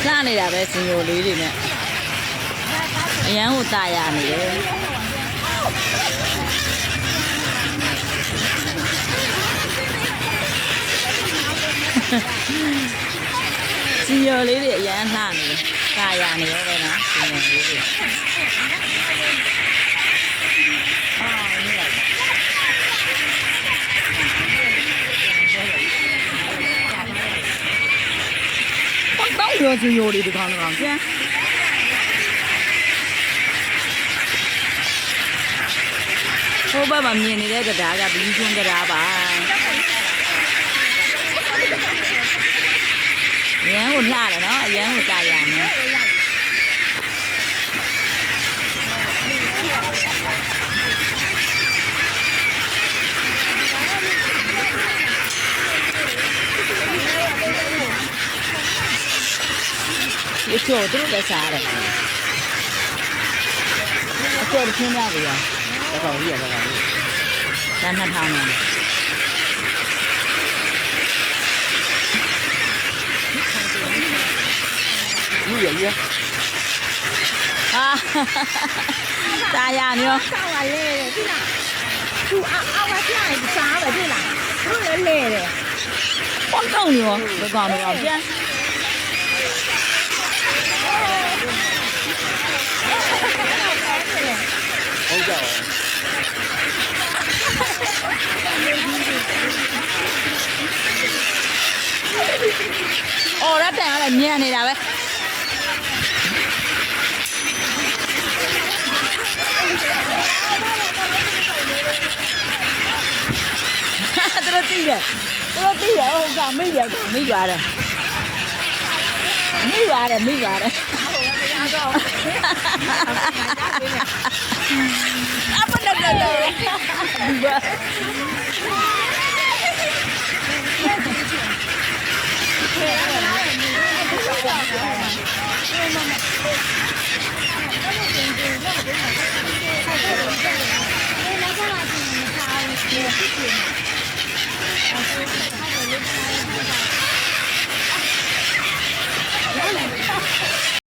လှနေတာပဲစင်ရိုလေးတွေနဲ့အရန်ကိုตายရနေတယ်စင်ရိုလေးတွေအရန်လှနေတယ်ตายရနေရောပဲနော်စင်ရိုလေးတွေတော့စင်ရိုလေးဒီကောင်ကောင်ကျန်ဟိုဘက်မှာမြင်နေတဲ့တရားကဘီးကျွန်းတရားပါအရန်ကိုလှတယ်နော်အရန်ကိုတာရမယ်ဒီချိုးတို့လည်းစားတယ်အကျော်ချင်းများပြီလားတကောင်ကြီးရတကောင်ကြီးတန်း2000နဲ့ယူရရဟာတာရနေရောဆောက်ပါလေဒီလားသူအောက်ကပြရင်စားပဲဒီလားသူလည်းလဲတယ်ပေါတော့နေရောဒီကောင်တော့ပြန်ဟုတ်ကြပါအော်ရတဲ့ကလည်းမြန်နေတာပဲတော်တိတယ်ဟုတ်ကမိရတယ်မိပါတယ်အပလက်တော့ဒီပါ